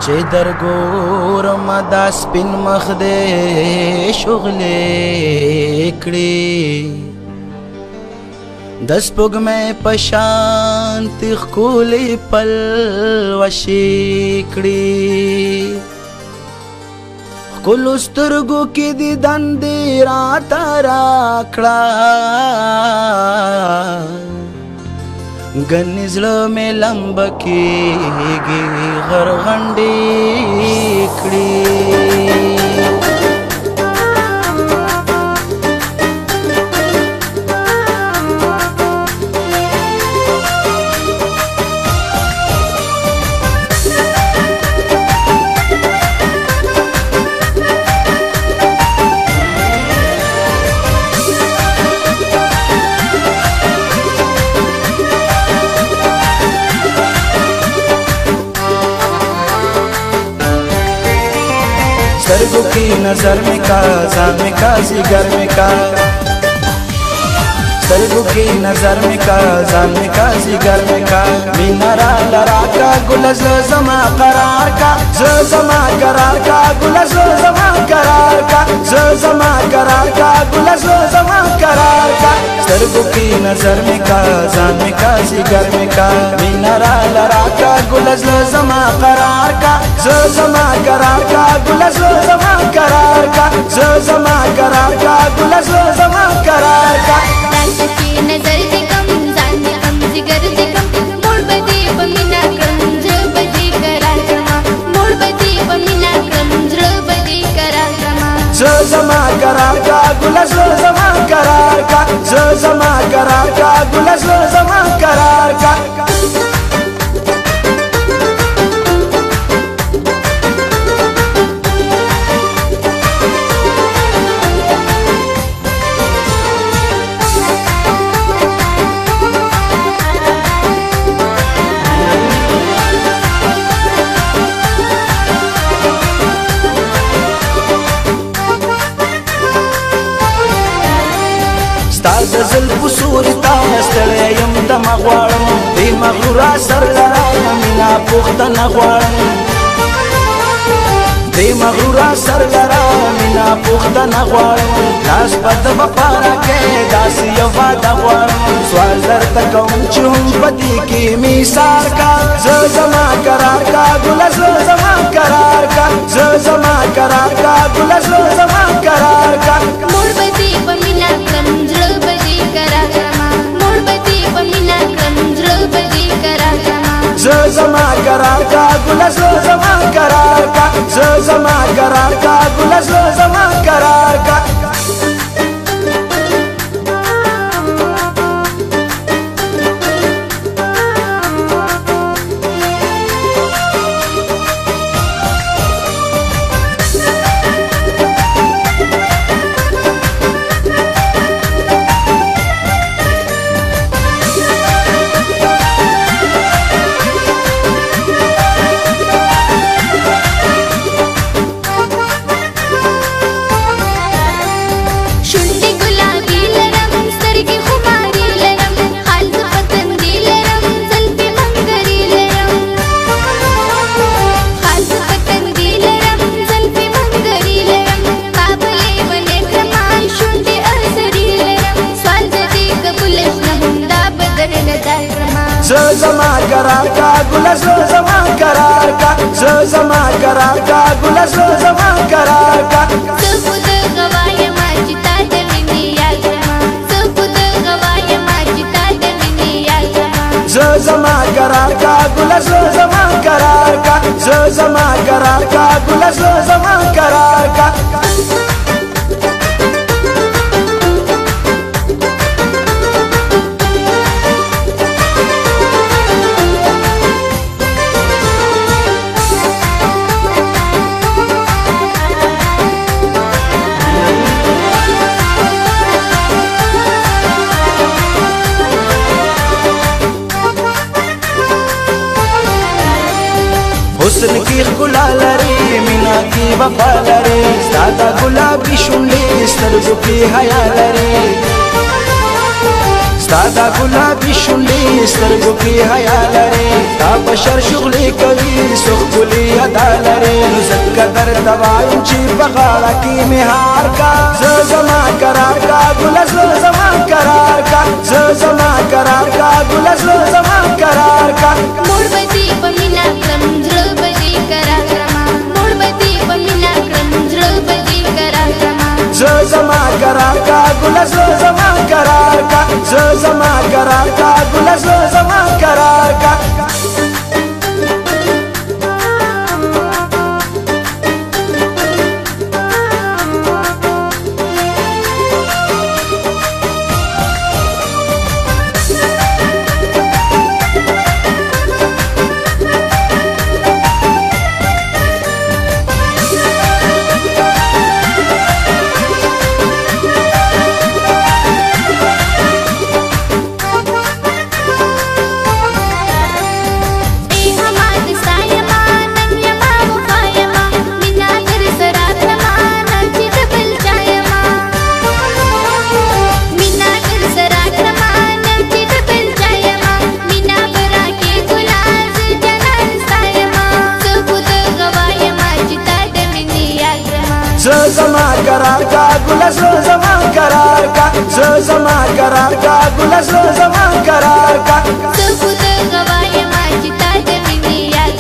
چې درګورم دا سپین مخ دې شغلې کړې د سپوږمۍ په شانتې ښکلې پلوشې کړې ښکلو سترګو کې دې دندې راته راکړه ګنې زړه مې لمبه کېږي غرغنډې کړې سترګو کې نظر میں کا ځان میں کا زیګر میں کا سترګو کې نظر میں کا ځان میں کا زیګر میں کا مینا را لرا کا ګل زما قرار کا زما قرار کا ګل زما قرار کا زما قرار کا ګل زما قرار کا سترګو کې نظر میں کا ځان میں کا زیګر میں کا مینا را لرا کا ګل زما قرار کا زما قرار کا ګل زما قرار کا زما قرار کا ګل زما قرار کا नजर दे कम जान दे कम जिगर दे कम मोड़ बदी बमिना क्रम जर बदी करा क्रमा मोड़ बदी बमिना क्रम जर बदी करा क्रमा زما قرار کا ګل زما قرار کا زما قرار کا ګل زما قرار کا ستاد زلفو سوري تا ستړی یم دمه غواړم دې مغروره سر لره مینا پوښتنه غواړم دې مغروره سر لره مینا پوښتنه غواړم لاس په د بپاره کې داسې یو واده غواړم سوال درته کوم چې هم په دې کې مې سار کا زما قرار کا ګل زما قرار کا زما قرار کا ګل زما قرار کا मोड़ बदी बमिना क्रम जर बदी करा क्रमा मोड़ बदी बमिना क्रम जर बदी करा क्रमा زما قرار کا ګل زما قرار کا زما قرار کا ګل زما قرار کا زما قرار کا ګل زما قرار کا زما قرار کا ګل زما قرار کا سپود غوايا ماجتا دلني يا كما سپود غوايا ماجتا دلني يا كما زما قرار کا ګل زما قرار کا زما قرار کا ګل زما قرار کا حسن کی ښکلا لري مینا کی وفا لري ستا دا ګلابي شونډې سترګو کې حیا لري سادا گلابی شونډې سترګو کې حیا لري دا بشر شغلې کوي سخولي ادا لري زکه درته وایم چې په غاړه کې مې هار کا زما قرار کا ګل زما قرار کا زما قرار کا ګل زما قرار کا موړ بدی په مینا کړم زړه بدی قرار کړم موړ بدی په مینا کړم زړه بدی قرار کړم زما قرار کا ګل زما قرار کا زما قرار کا ګل زما قرار کا زما قرار کا ګل زما قرار کا زما قرار کا ګل زما قرار کا سخود غواي ما چتا د مینې یاد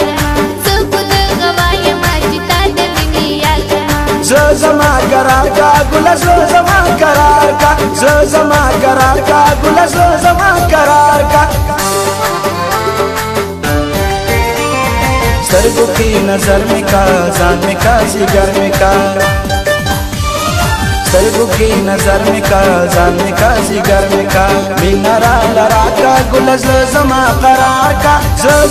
سخود غواي ما چتا د مینې یاد زما قرار کا ګل زما قرار کا زما قرار کا ګل زما قرار کا سترګو کې نظر میں کا ځان میں کا جگر میں کا سترګو کې نظر میں کا ځان میں کا جگر میں کا مینا را لرا کا ګل زما قرار کا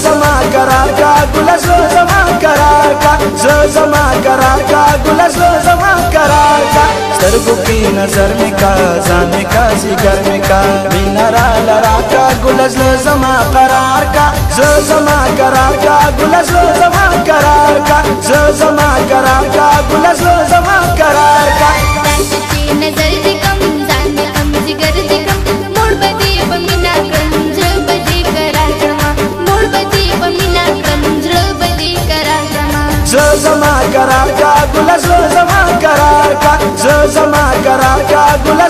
زما قرار کا ګل زما قرار کا زما قرار کا ګل زما قرار کا سترګو کې نظر میں کا ځان میں کا جگر میں کا مینا را لرا کا ګل زما قرار کا زما قرار کا ګل زما قرار کا زما قرار کا ګل زما قرار کا نظر دې کم ځان دې کم جگر دې کم موړ بدی په مینا کړم زړه بدی قرار کړم موړ بدی په مینا کړم زړه بدی قرار کړم زما قرار کا ګل زما قرار کا زما قرار کا ګل